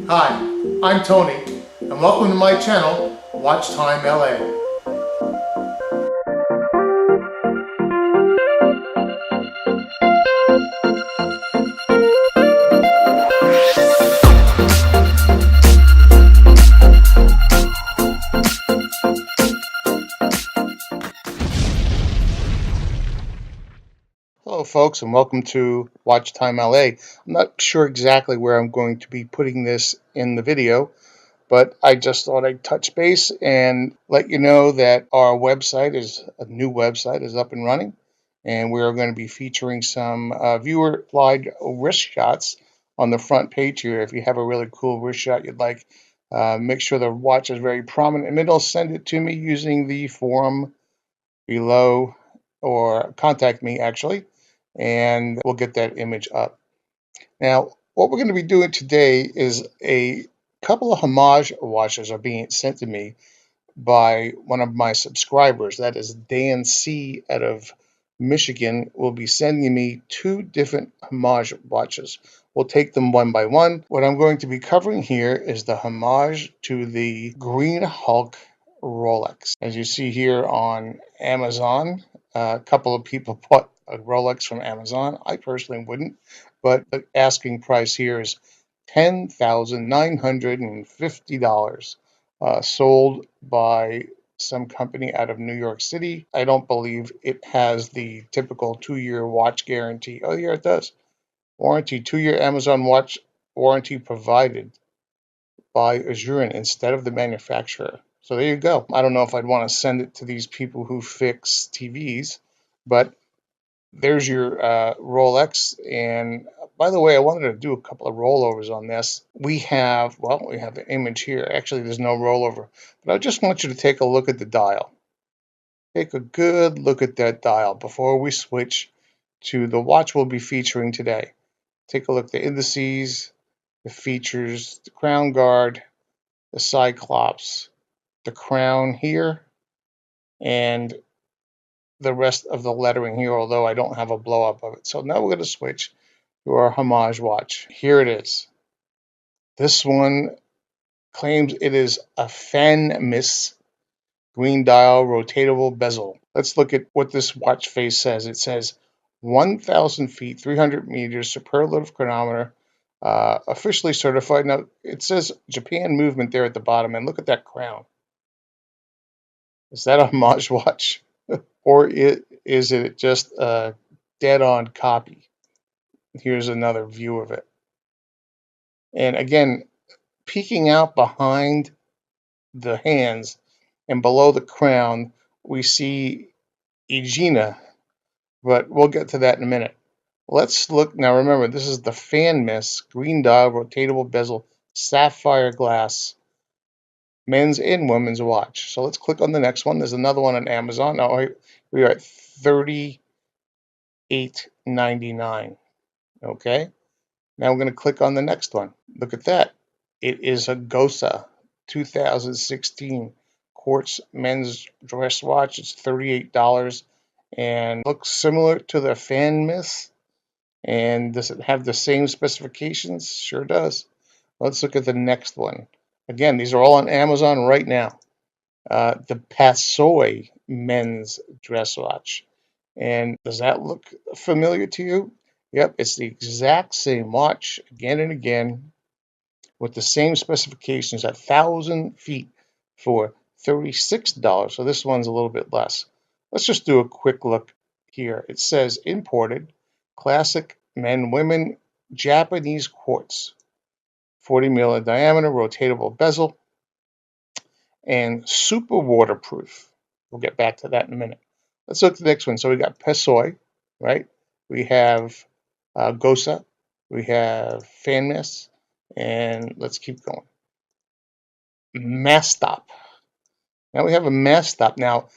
Hi, I'm Tony, and welcome to my channel, Watch Time LA. Hello folks, and welcome to Watch Time LA. I'm not sure exactly where I'm going to be putting this in the video, but I just thought I'd touch base and let you know that our website a new website is up and running, and we are going to be featuring some viewer applied wrist shots on the front page here. If you have a really cool wrist shot you'd like, make sure the watch is very prominent in the middle. Send it to me using the form below, or contact me actually, and we'll get that image up. Now, what we're going to be doing today is a couple of homage watches are being sent to me by one of my subscribers. That is Dan C. out of Michigan. Will be sending me two different homage watches. We'll take them one by one. What I'm going to be covering here is the homage to the Green Hulk Rolex. As you see here on Amazon, a couple of people bought a Rolex from Amazon. I personally wouldn't, but the asking price here is $10,950. Sold by some company out of New York City. I don't believe it has the typical 2-year watch guarantee. Oh, yeah, it does. Warranty, 2-year Amazon watch warranty provided by Azurian instead of the manufacturer. So there you go. I don't know if I'd want to send it to these people who fix TVs, but there's your Rolex. And by the way, I wanted to do a couple of rollovers on this. We have the image here. Actually, there's no rollover, but I just want you to take a look at the dial. Take a good look at that dial before we switch to the watch we'll be featuring today. Take a look at the indices, the features, the crown guard, the Cyclops, the crown here, and the rest of the lettering here, although I don't have a blow up of it. So now we're going to switch to our homage watch. Here it is. This one claims it is a Fanmis green dial rotatable bezel. Let's look at what this watch face says. It says 1,000 feet, 300 meters, superlative chronometer, officially certified. Now, it says Japan movement there at the bottom, and look at that crown. Is that a homage watch? Or is it just a dead-on copy? Here's another view of it. And again, peeking out behind the hands and below the crown, we see ADINA, but we'll get to that in a minute. Let's look now. Remember, this is the Fanmis green dial rotatable bezel sapphire glass men's and women's watch. So let's click on the next one. There's another one on Amazon. Now we are at $38.99. Okay. Now we're going to click on the next one. Look at that. It is a Gosasa 2016 quartz men's dress watch. It's $38 and looks similar to the Fanmis. And does it have the same specifications? Sure does. Let's look at the next one. Again, these are all on Amazon right now. The Pasoy men's dress watch. And does that look familiar to you? Yep, it's the exact same watch again and again with the same specifications at 1,000 feet for $36. So this one's a little bit less. Let's just do a quick look here. It says imported, classic men, women, Japanese quartz, 40 mil in diameter, rotatable bezel, and super waterproof. We'll get back to that in a minute. Let's look at the next one. So we got Pasoy, right? We have Gosasa, we have Fanmis, and let's keep going. Mastop. Now we have a Mastop. Now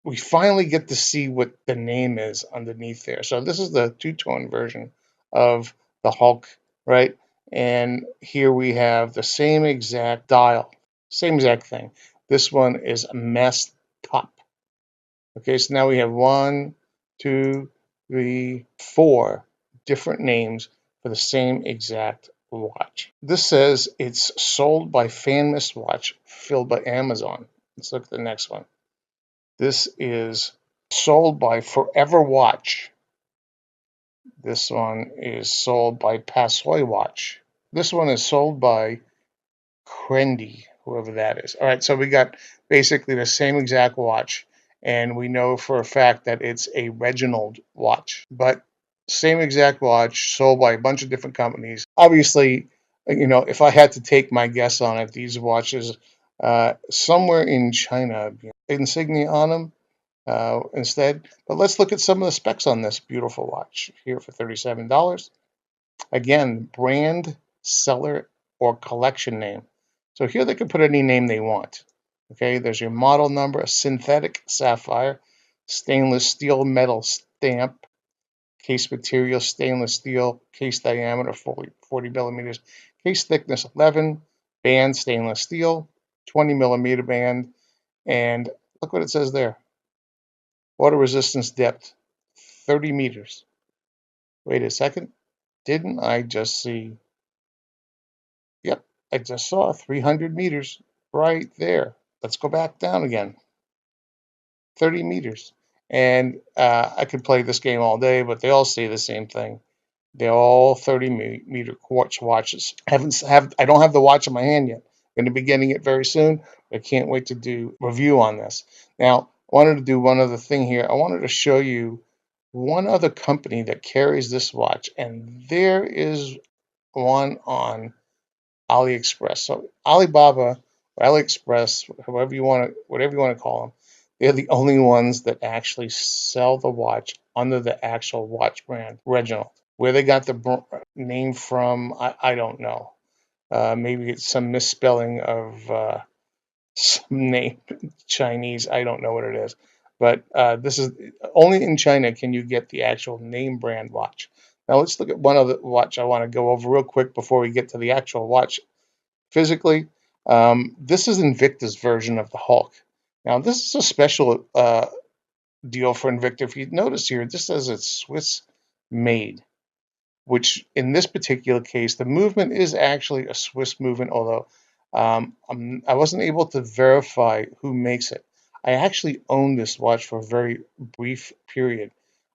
we finally get to see what the name is underneath there. So this is the two-tone version of the Hulk, right? And here we have the same exact dial, same exact thing. This one is a Mastop. Okay, so now we have 1, 2, 3, 4 different names for the same exact watch. This says it's sold by Fanmis watch, filled by Amazon. Let's look at the next one. This is sold by Forever Watch. This one is sold by Pasoy Watch. This one is sold by Crendy, whoever that is. All right, so we got basically the same exact watch, and we know for a fact that it's a Reginald watch, but same exact watch sold by a bunch of different companies. Obviously, if I had to take my guess on it, these watches somewhere in China, insignia on them instead. But let's look at some of the specs on this beautiful watch here for $37. Again, brand, seller, or collection name. So here they can put any name they want. Okay, there's your model number, a synthetic sapphire, stainless steel metal stamp, case material stainless steel, case diameter 40 millimeters, case thickness 11, band stainless steel, 20 millimeter band, and look what it says there. Water resistance depth, 30 meters. Wait a second. Didn't I just see? Yep, I just saw 300 meters right there. Let's go back down again. 30 meters. And I could play this game all day, but they all say the same thing. They're all 30-meter quartz watches. I don't have the watch in my hand yet. I'm going to be getting it very soon. I can't wait to do a review on this. Now, I wanted to do one other thing here. I wanted to show you one other company that carries this watch, and there is one on AliExpress. So Alibaba or AliExpress, whatever you want to call them, they're the only ones that actually sell the watch under the actual watch brand, Reginald. Where they got the name from, I don't know. Maybe it's some misspelling of some name, Chinese. I don't know what it is. But this is only in China can you get the actual name brand watch. Now let's look at one other watch I want to go over real quick before we get to the actual watch physically. This is Invicta's version of the Hulk. Now this is a special deal for Invicta. If you notice here, this says it's Swiss made, which in this particular case, the movement is actually a Swiss movement, although I wasn't able to verify who makes it. I actually owned this watch for a very brief period.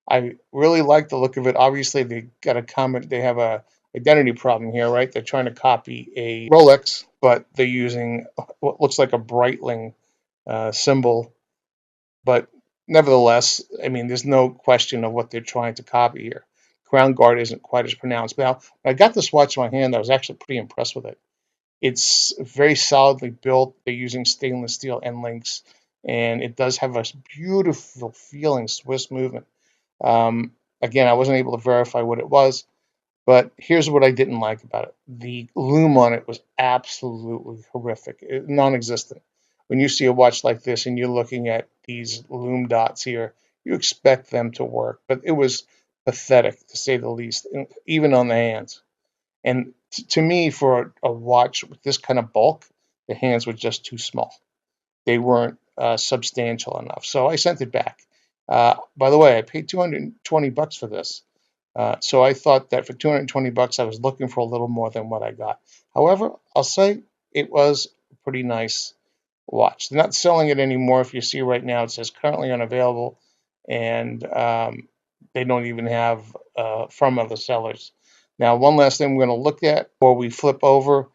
I really like the look of it. Obviously, they got a comment. They have a identity problem here, right? They're trying to copy a Rolex, but they're using what looks like a Breitling symbol. But nevertheless, I mean, there's no question of what they're trying to copy here. Crown guard isn't quite as pronounced. Now, when I got this watch in my hand, I was actually pretty impressed with it. It's very solidly built. They're using stainless steel end links, and it does have a beautiful feeling Swiss movement. Again, I wasn't able to verify what it was, but here's what I didn't like about it. The lume on it was absolutely horrific, non-existent. When you see a watch like this and you're looking at these lume dots here, you expect them to work, but it was pathetic to say the least, even on the hands. And to me, for a watch with this kind of bulk, the hands were just too small. They weren't substantial enough. So I sent it back. By the way, I paid $220 for this. So I thought that for $220, I was looking for a little more than what I got. However, I'll say it was a pretty nice watch. They're not selling it anymore. If you see right now, it says currently unavailable, and they don't even have from other sellers. Now, one last thing we're going to look at before we flip over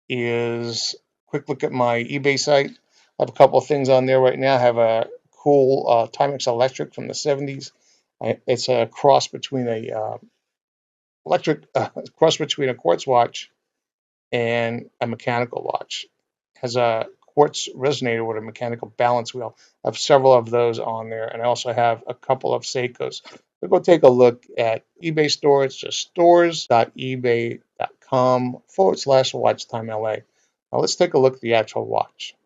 is a quick look at my eBay site. I have a couple of things on there right now. I have a cool Timex Electric from the 70s. It's a cross between a quartz watch and a mechanical watch. It has a quartz resonator with a mechanical balance wheel. I have several of those on there, and I also have a couple of Seikos. So go take a look at eBay store. It's just stores.ebay.com/WatchTimeLA. Now let's take a look at the actual watch.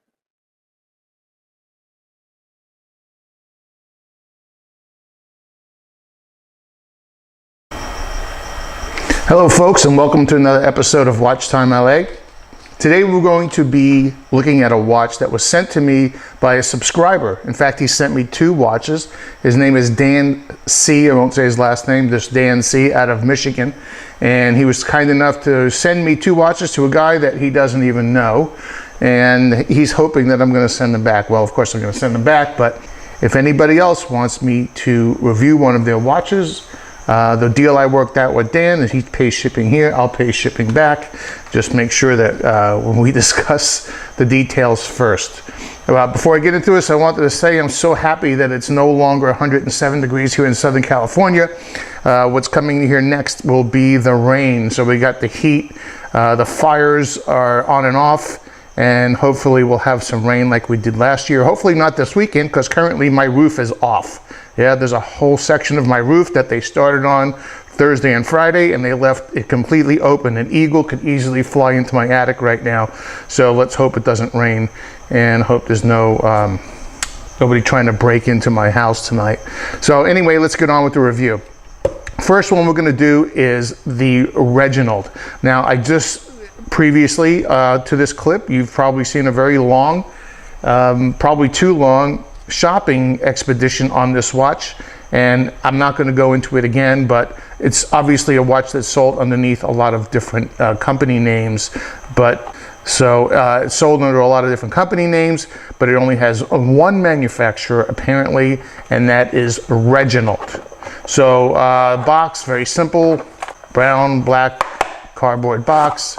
Hello folks, and welcome to another episode of Watch Time LA. Today we're going to be looking at a watch that was sent to me by a subscriber. In fact, he sent me 2 watches. His name is Dan C. I won't say his last name, just Dan C. out of Michigan. And he was kind enough to send me 2 watches to a guy that he doesn't even know. And he's hoping that I'm going to send them back. Well, of course I'm going to send them back, but if anybody else wants me to review one of their watches, the deal I worked out with Dan is he pays shipping here, I'll pay shipping back. Just make sure that when we discuss the details first. Before I get into this, I wanted to say I'm so happy that it's no longer 107 degrees here in Southern California. What's coming here next will be the rain. So we got the heat, the fires are on and off, and hopefully we'll have some rain like we did last year. Hopefully not this weekend, because currently my roof is off. Yeah, there's a whole section of my roof that they started on Thursday and Friday, and they left it completely open. An eagle could easily fly into my attic right now. So let's hope it doesn't rain, and hope there's nobody trying to break into my house tonight. So anyway, let's get on with the review. First one we're going to do is the Reginald. Now, I just previously to this clip, you've probably seen a very long, probably too long, shopping expedition on this watch, and I'm not going to go into it again, but it's obviously a watch that's sold underneath a lot of different company names. But so it's sold under a lot of different company names, but it only has one manufacturer apparently, and that is Reginald. So box, very simple, brown, black cardboard box.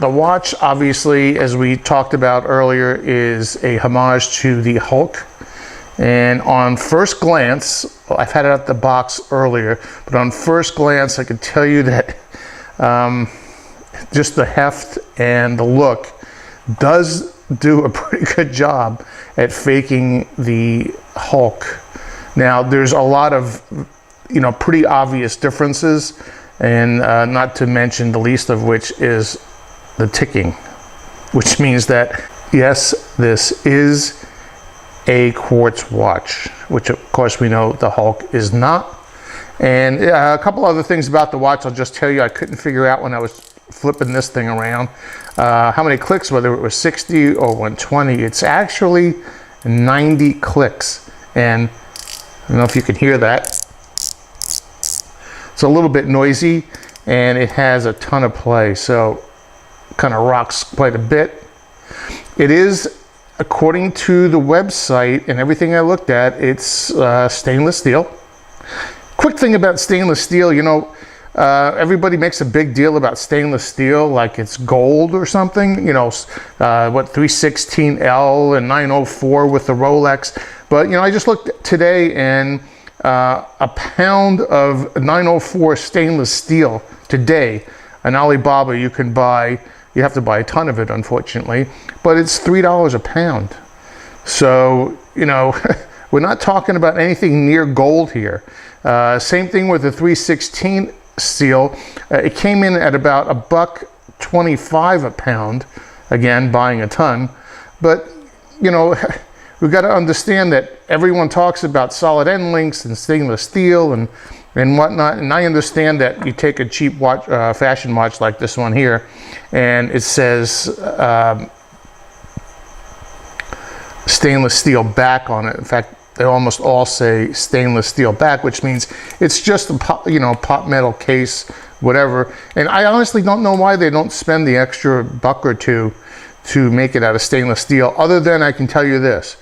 The watch, obviously, as we talked about earlier, is a homage to the Hulk. And on first glance, I've had it out the box earlier, but on first glance, I can tell you that just the heft and the look does do a pretty good job at faking the Hulk. Now, there's a lot of, pretty obvious differences, and not to mention the least of which is the ticking, which means that, yes, this is a quartz watch, which of course we know the Hulk is not. And a couple other things about the watch I'll just tell you I couldn't figure out when I was flipping this thing around. How many clicks, whether it was 60 or 120. It's actually 90 clicks. And I don't know if you can hear that. It's a little bit noisy, and it has a ton of play, so kind of rocks quite a bit. It is, according to the website and everything I looked at, it's stainless steel. Quick thing about stainless steel, everybody makes a big deal about stainless steel like it's gold or something, what 316L and 904 with the Rolex. But, I just looked today, and a pound of 904 stainless steel today on Alibaba you can buy. You have to buy a ton of it, unfortunately, but it's $3 a pound. So, we're not talking about anything near gold here. Same thing with the 316 steel. It came in at about $1.25 a pound. Again, buying a ton. But, we've got to understand that everyone talks about solid end links and stainless steel and whatnot, and I understand that you take a cheap watch, fashion watch like this one here, and it says stainless steel back on it. In fact, they almost all say stainless steel back, which means it's just a pot metal case, whatever. And I honestly don't know why they don't spend the extra $1 or $2 to make it out of stainless steel, other than I can tell you this.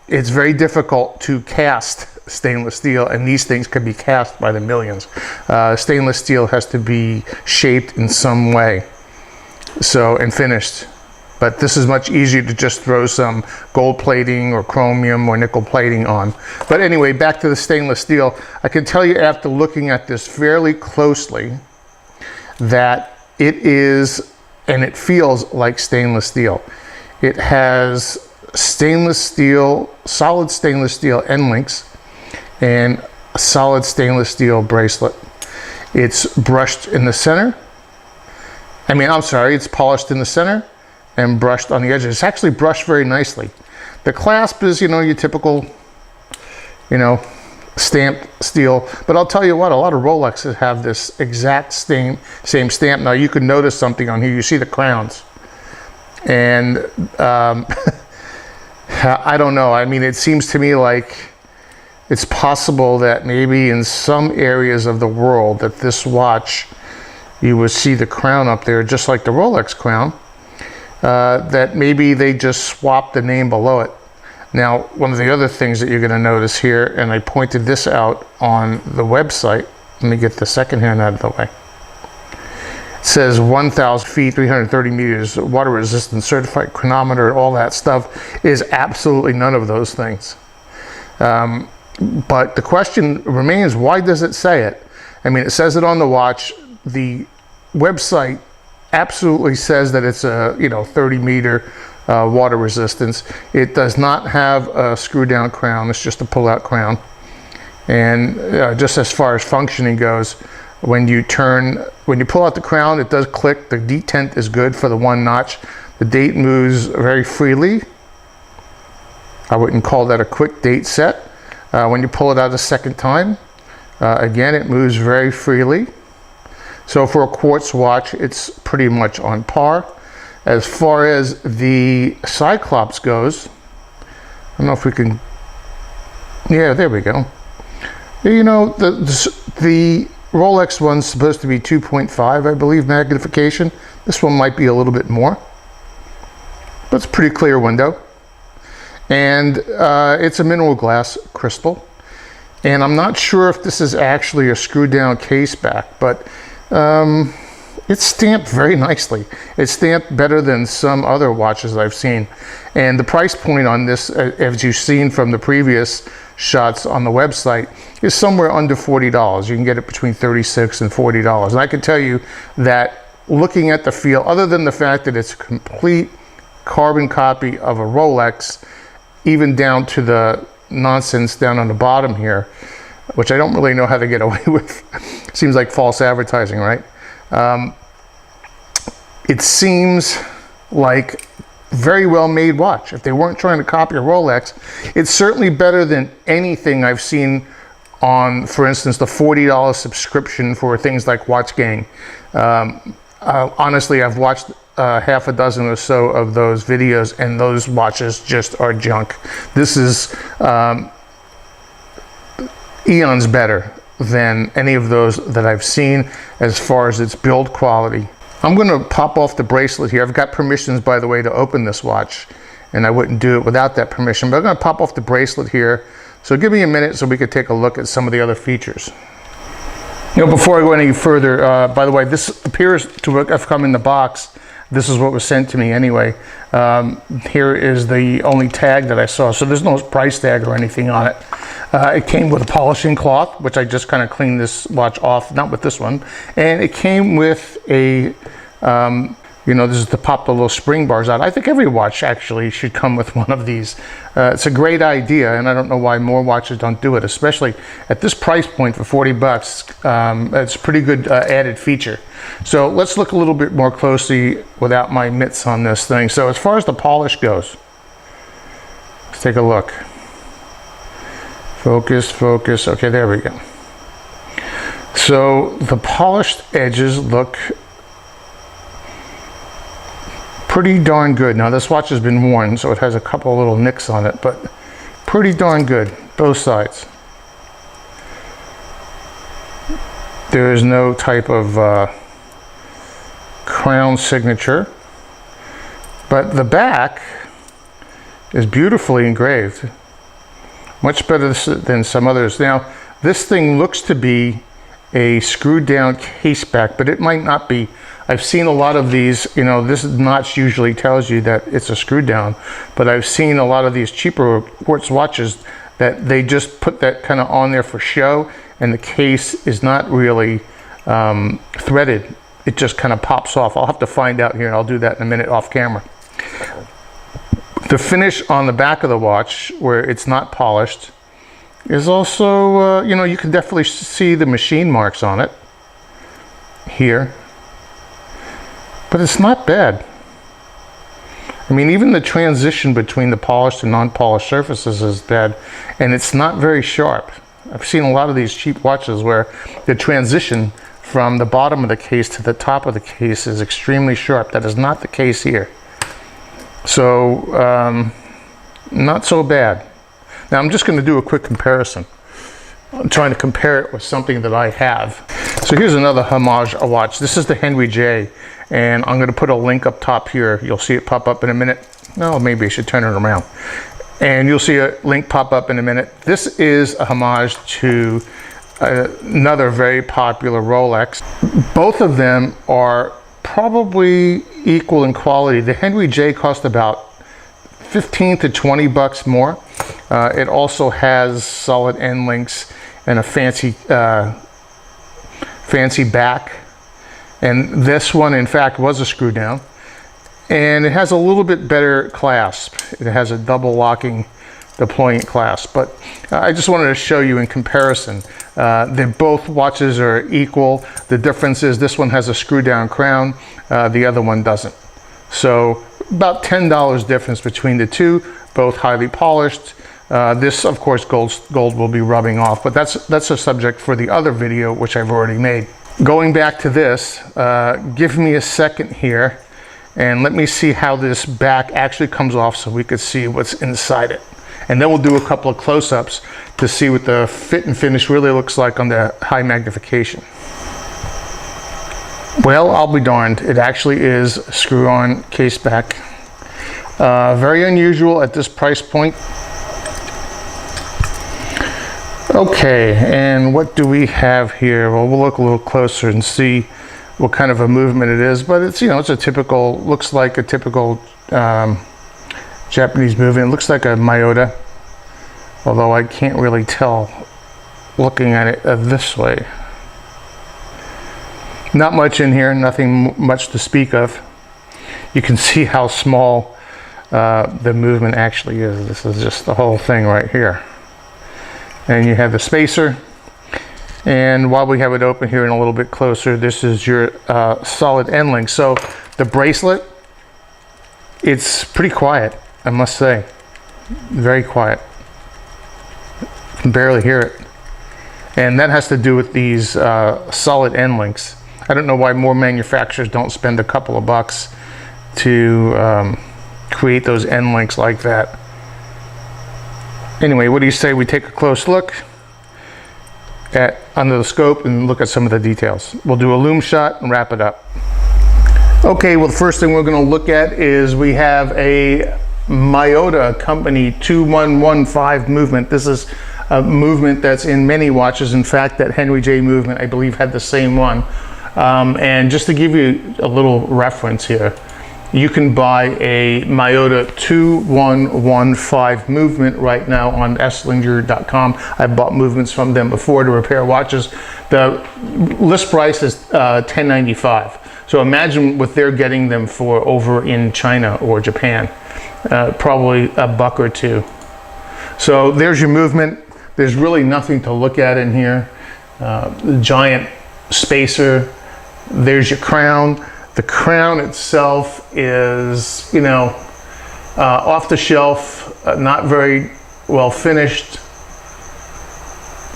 It's very difficult to cast stainless steel, and these things can be cast by the millions. Stainless steel has to be shaped in some way, and finished. But this is much easier to just throw some gold plating or chromium or nickel plating on. But anyway, back to the stainless steel. I can tell you after looking at this fairly closely that it is, and it feels like stainless steel. It has stainless steel, solid stainless steel end links, and a solid stainless steel bracelet. It's brushed in the center. It's polished in the center and brushed on the edges. It's actually brushed very nicely. The clasp is, your typical, stamped steel. But I'll tell you what, a lot of Rolexes have this exact same stamp. Now you can notice something on here. You see the crowns. And I don't know. I mean, it seems to me like it's possible that maybe in some areas of the world that this watch, you would see the crown up there just like the Rolex crown, that maybe they just swapped the name below it. Now, one of the other things that you're going to notice here, and I pointed this out on the website, let me get the second hand out of the way. It says 1,000 feet, 330 meters, water resistant, certified chronometer, all that stuff is absolutely none of those things. But the question remains, why does it say it? I mean, it says it on the watch. The website absolutely says that it's a 30-meter water resistance. It does not have a screw-down crown. It's just a pull-out crown. And just as far as functioning goes, when you pull out the crown, it does click. The detent is good for the one notch. The date moves very freely. I wouldn't call that a quick date set. When you pull it out a second time, again, it moves very freely. So for a quartz watch, it's pretty much on par. As far as the Cyclops goes, I don't know if we can, yeah, there we go. You know, the Rolex one's supposed to be 2.5, I believe, magnification. This one might be a little bit more, but it's a pretty clear window. And it's a mineral glass crystal. And I'm not sure if this is actually a screw down case back, but it's stamped very nicely. It's stamped better than some other watches I've seen. And the price point on this, as you've seen from the previous shots on the website, is somewhere under $40. You can get it between $36 and $40. And I can tell you that looking at the feel, other than the fact that it's a complete carbon copy of a Rolex, even down to the nonsense down on the bottom here, which I don't really know how to get away with. Seems like false advertising, right? It seems like very well made watch. If they weren't trying to copy a Rolex, it's certainly better than anything I've seen on, for instance, the $40 subscription for things like Watch Gang. Honestly, I've watched half a dozen or so of those videos, and those watches just are junk. This is eons better than any of those that I've seen as far as its build quality. I'm going to pop off the bracelet here. I've got permissions, by the way, to open this watch, and I wouldn't do it without that permission, but I'm going to pop off the bracelet here. So give me a minute so we could take a look at some of the other features. You know, before I go any further, by the way, this appears to have come in the box. This is what was sent to me anyway. Here is the only tag that I saw. So there's no price tag or anything on it. It came with a polishing cloth, which I just kind of cleaned this watch off, not with this one. And it came with a, this is to pop the little spring bars out. I think every watch actually should come with one of these. It's a great idea, and I don't know why more watches don't do it, especially at this price point for 40 bucks. It's a pretty good added feature. So let's look a little bit more closely without my mitts on this thing. So as far as the polish goes, let's take a look. Focus, focus. Okay, there we go. So the polished edges look pretty darn good. Now this watch has been worn, so it has a couple little nicks on it, but pretty darn good, both sides. There is no type of crown signature, but the back is beautifully engraved. Much better than some others. Now, this thing looks to be a screwed down case back, but it might not be. I've seen a lot of these, this notch usually tells you that it's a screw down, but I've seen a lot of these cheaper quartz watches that they just put that kind of on there for show, and the case is not really threaded. It just kind of pops off. I'll have to find out here, and I'll do that in a minute off camera. The finish on the back of the watch, where it's not polished, is also, you can definitely see the machine marks on it here. But it's not bad. I mean, even the transition between the polished and non-polished surfaces is bad, and it's not very sharp. I've seen a lot of these cheap watches where the transition from the bottom of the case to the top of the case is extremely sharp. That is not the case here. So not so bad. Now I'm just going to do a quick comparison. I'm trying to compare it with something that I have. So here's another homage watch. This is the Henry J, and I'm going to put a link up top here. You'll see it pop up in a minute. No, maybe I should turn it around. And you'll see a link pop up in a minute. This is a homage to another very popular Rolex. Both of them are probably equal in quality. The Henry J cost about 15 to 20 bucks more. It also has solid end links and a fancy back. And this one, in fact, was a screw down. And it has a little bit better clasp. It has a double locking deployant clasp. But I just wanted to show you in comparison. Both watches are equal. The difference is this one has a screw down crown, the other one doesn't. So about $10 difference between the two, both highly polished. This, of course, gold will be rubbing off, but that's a subject for the other video, which I've already made. Going back to this, give me a second here, and let me see how this back actually comes off so we could see what's inside it. And then we'll do a couple of close-ups to see what the fit and finish really looks like on the high magnification. Well, I'll be darned. It actually is a screw-on case back. Very unusual at this price point. Okay, and what do we have here? Well, we'll look a little closer and see what kind of a movement it is, but it's, you know, it's a typical, looks like a typical Japanese movement. It looks like a Miyota, although I can't really tell looking at it this way. Not much in here, nothing much to speak of. You can see how small the movement actually is. This is just the whole thing right here. And you have the spacer, and while we have it open here and a little bit closer, this is your solid end link. So the bracelet, it's pretty quiet, I must say. Very quiet. You can barely hear it. And that has to do with these solid end links. I don't know why more manufacturers don't spend a couple of bucks to create those end links like that. Anyway, what do you say we take a close look at under the scope and look at some of the details? We'll do a loom shot and wrap it up. Okay, well, the first thing we're going to look at is we have a Miyota Company 2115 movement. This is a movement that's in many watches. In fact, that Henry J movement, I believe, had the same one. And just to give you a little reference here, you can buy a Miyota 2115 movement right now on Esslinger.com. I've bought movements from them before to repair watches. The list price is $10.95. So imagine what they're getting them for over in China or Japan. Probably a buck or two. So there's your movement. There's really nothing to look at in here. The giant spacer. There's your crown. The crown itself is, you know, off the shelf, not very well finished,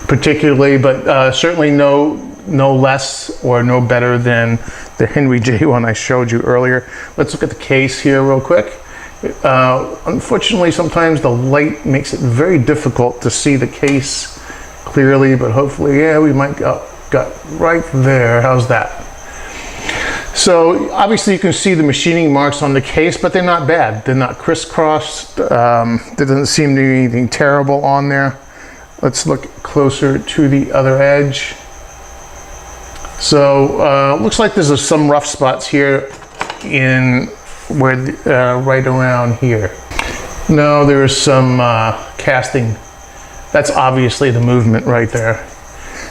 particularly, but certainly no less or no better than the Henry J one I showed you earlier. Let's look at the case here real quick. Unfortunately, sometimes the light makes it very difficult to see the case clearly, but hopefully, yeah, we might got right there. How's that? So obviously you can see the machining marks on the case, but they're not bad. They're not crisscrossed. There doesn't seem to be anything terrible on there. Let's look closer to the other edge. So looks like there's some rough spots here in where right around here. No, there is some casting. That's obviously the movement right there.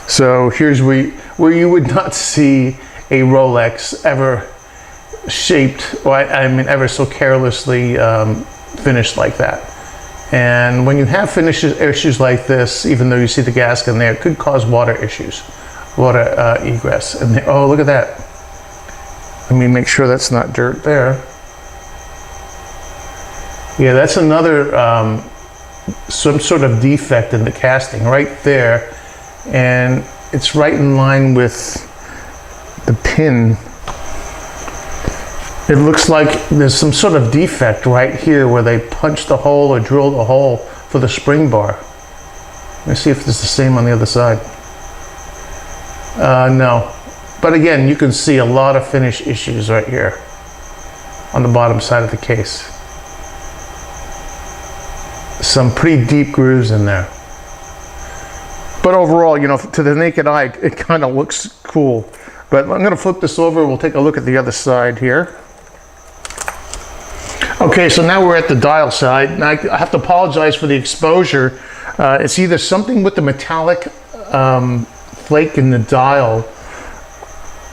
So here's where you would not see a Rolex ever shaped, or I mean ever so carelessly finished like that. And when you have issues like this, even though you see the gasket in there, it could cause water issues, water egress. And oh, look at that. Let me make sure that's not dirt there. Yeah, that's another some sort of defect in the casting right there, and it's right in line with the pin It looks like there's some sort of defect right here where they punched the hole or drilled a hole for the spring bar. Let me see if it's the same on the other side. No. But again, you can see a lot of finish issues right here on the bottom side of the case. Some pretty deep grooves in there. But overall, you know, to the naked eye, it kind of looks cool. But I'm going to flip this over. We'll take a look at the other side here. Okay, so now we're at the dial side. And I have to apologize for the exposure. It's either something with the metallic flake in the dial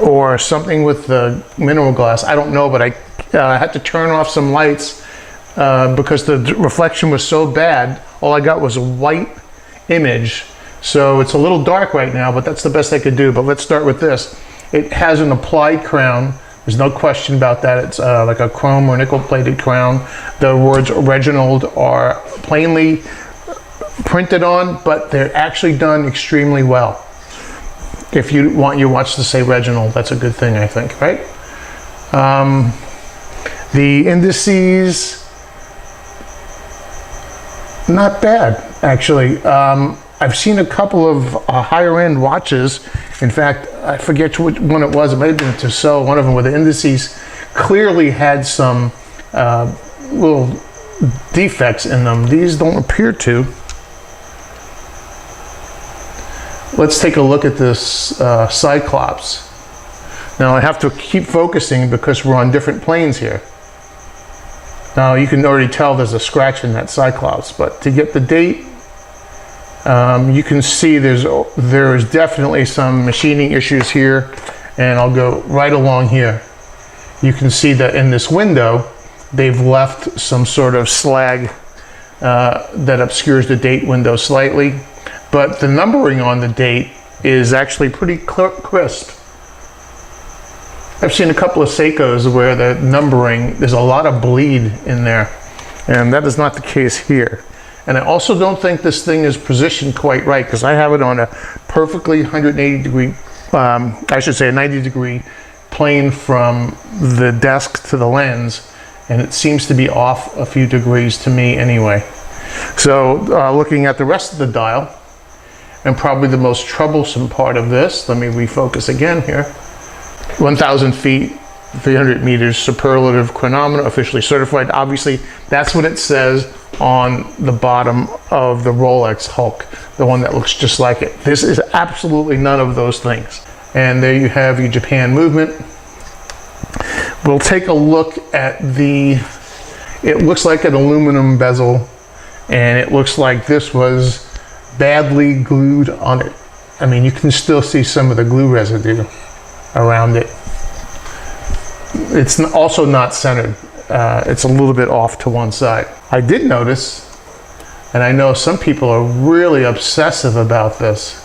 or something with the mineral glass. I don't know, but I had to turn off some lights because the reflection was so bad. All I got was a white image. So it's a little dark right now, but that's the best I could do. But let's start with this. It has an applied crown. There's no question about that. It's like a chrome or nickel plated crown. The words Reginald are plainly printed on, but they're actually done extremely well. If you want your watch to say Reginald, that's a good thing, I think, right? The indices, not bad, actually. I've seen a couple of higher end watches. In fact, I forget which one it was. It might have been a Tissot, one of them where the indices clearly had some little defects in them. These don't appear to. Let's take a look at this Cyclops. Now I have to keep focusing because we're on different planes here. Now you can already tell there's a scratch in that Cyclops, but to get the date, you can see there's definitely some machining issues here, and I'll go right along here. You can see that in this window, they've left some sort of slag that obscures the date window slightly, but the numbering on the date is actually pretty crisp. I've seen a couple of Seikos where the numbering, there's a lot of bleed in there, and that is not the case here. And I also don't think this thing is positioned quite right because I have it on a perfectly 180 degree, I should say a 90 degree plane from the desk to the lens, and it seems to be off a few degrees to me anyway. So looking at the rest of the dial, and probably the most troublesome part of this, let me refocus again here. 1,000 feet, 300 meters, superlative chronometer, officially certified. Obviously, that's what it says on the bottom of the Rolex Hulk, the one that looks just like it. This is absolutely none of those things. And there you have your Japan movement. We'll take a look at it looks like an aluminum bezel, and it looks like this was badly glued on it. I mean, you can still see some of the glue residue around it. It's also not centered. It's a little bit off to one side. I did notice, and I know some people are really obsessive about this,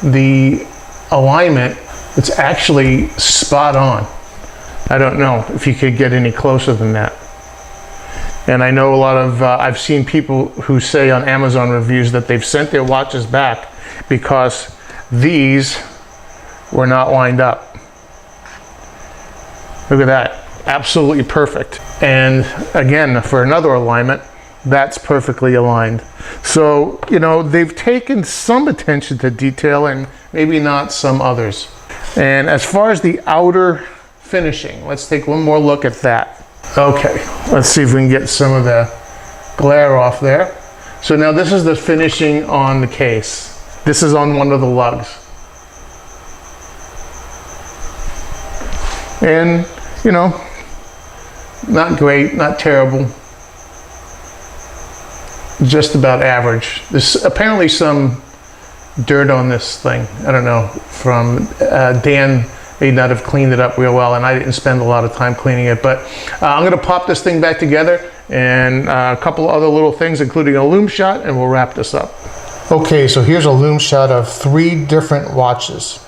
the alignment, it's actually spot on. I don't know if you could get any closer than that. And I know a lot of, I've seen people who say on Amazon reviews that they've sent their watches back because these were not lined up. Look at that, absolutely perfect. And again, for another alignment, that's perfectly aligned. So, you know, they've taken some attention to detail and maybe not some others. And as far as the outer finishing, let's take one more look at that. Okay, let's see if we can get some of the glare off there. So now this is the finishing on the case. This is on one of the lugs. And, you know, not great, not terrible. Just about average. There's apparently some dirt on this thing. I don't know, from Dan may not have cleaned it up real well, and I didn't spend a lot of time cleaning it. But I'm gonna pop this thing back together and a couple other little things, including a loom shot, and we'll wrap this up. Okay, so here's a loom shot of 3 different watches.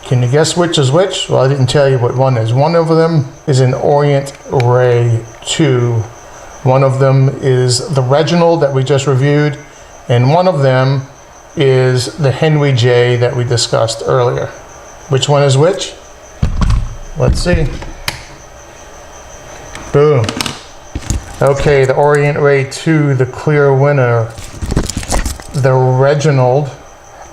Can you guess which is which? Well, I didn't tell you what one is. One of them is an Orient Ray 2. One of them is the Reginald that we just reviewed, and one of them is the Henry J that we discussed earlier. Which one is which? Let's see. Boom. Okay, the Orient Ray 2, the clear winner. The Reginald,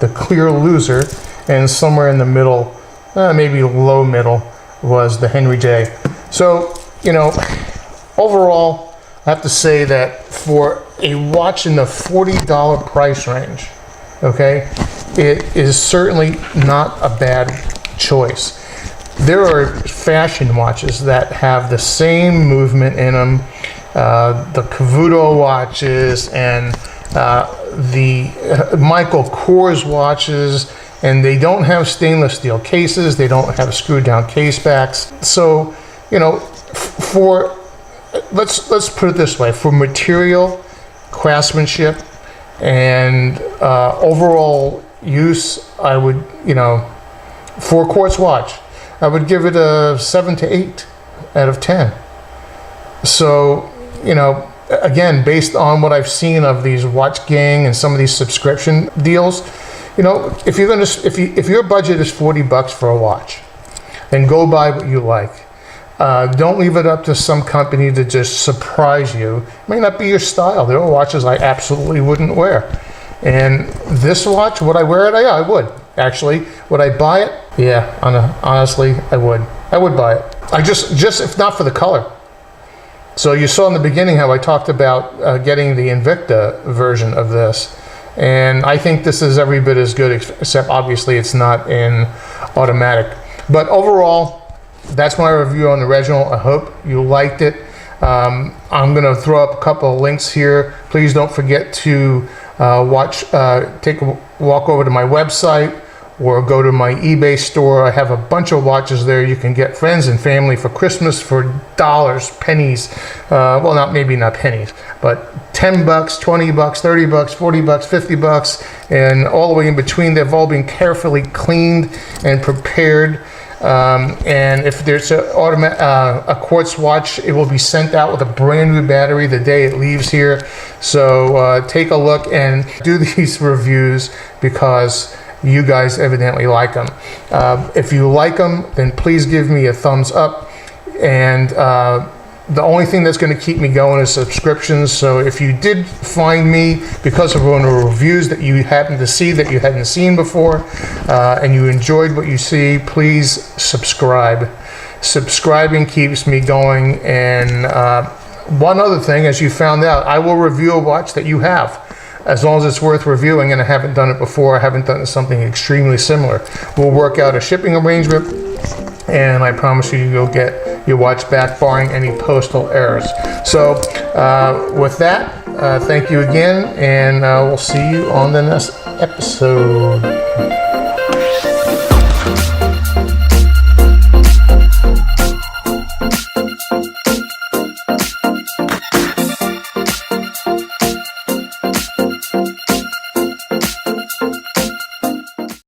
the clear loser. And somewhere in the middle, maybe low middle, was the Henry J. So, you know, overall, I have to say that for a watch in the $40 price range, okay, it is certainly not a bad choice. There are fashion watches that have the same movement in them, the Cavuto watches and the Michael Kors watches, and they don't have stainless steel cases, they don't have screwed down case backs. So, you know, for, let's put it this way, for material, craftsmanship, and overall use, I would, you know, for a quartz watch, I would give it a 7 to 8 out of 10. So, you know, again, based on what I've seen of these Watch Gang and some of these subscription deals, you know, if you're gonna, if your budget is $40 for a watch, then go buy what you like. Don't leave it up to some company to just surprise you. It may not be your style. There are watches I absolutely wouldn't wear. And this watch, would I wear it? Yeah, I would. Actually, would I buy it? Yeah, honestly, I would. I would buy it. I just if not for the color. So you saw in the beginning how I talked about getting the Invicta version of this. And I think this is every bit as good, except obviously it's not in automatic. But overall, that's my review on the Reginald. I hope you liked it. I'm going to throw up a couple of links here. Please don't forget to take a walk over to my website or go to my eBay store. I have a bunch of watches there. You can get friends and family for Christmas for dollars, pennies. Well, maybe not pennies, but $10, $20, $30, $40, $50, and all the way in between. They've all been carefully cleaned and prepared. And if there's a quartz watch, it will be sent out with a brand new battery the day it leaves here. So take a look and do these reviews because you guys evidently like them. If you like them, then please give me a thumbs up. And the only thing that's going to keep me going is subscriptions. So if you did find me because of one of the reviews that you happened to see that you hadn't seen before, and you enjoyed what you see, please subscribe. Subscribing keeps me going. And one other thing, as you found out, I will review a watch that you have, as long as it's worth reviewing, and I haven't done it before. I haven't done something extremely similar. We'll work out a shipping arrangement, and I promise you, you'll get your watch back, barring any postal errors. So with that, thank you again, and we'll see you on the next episode.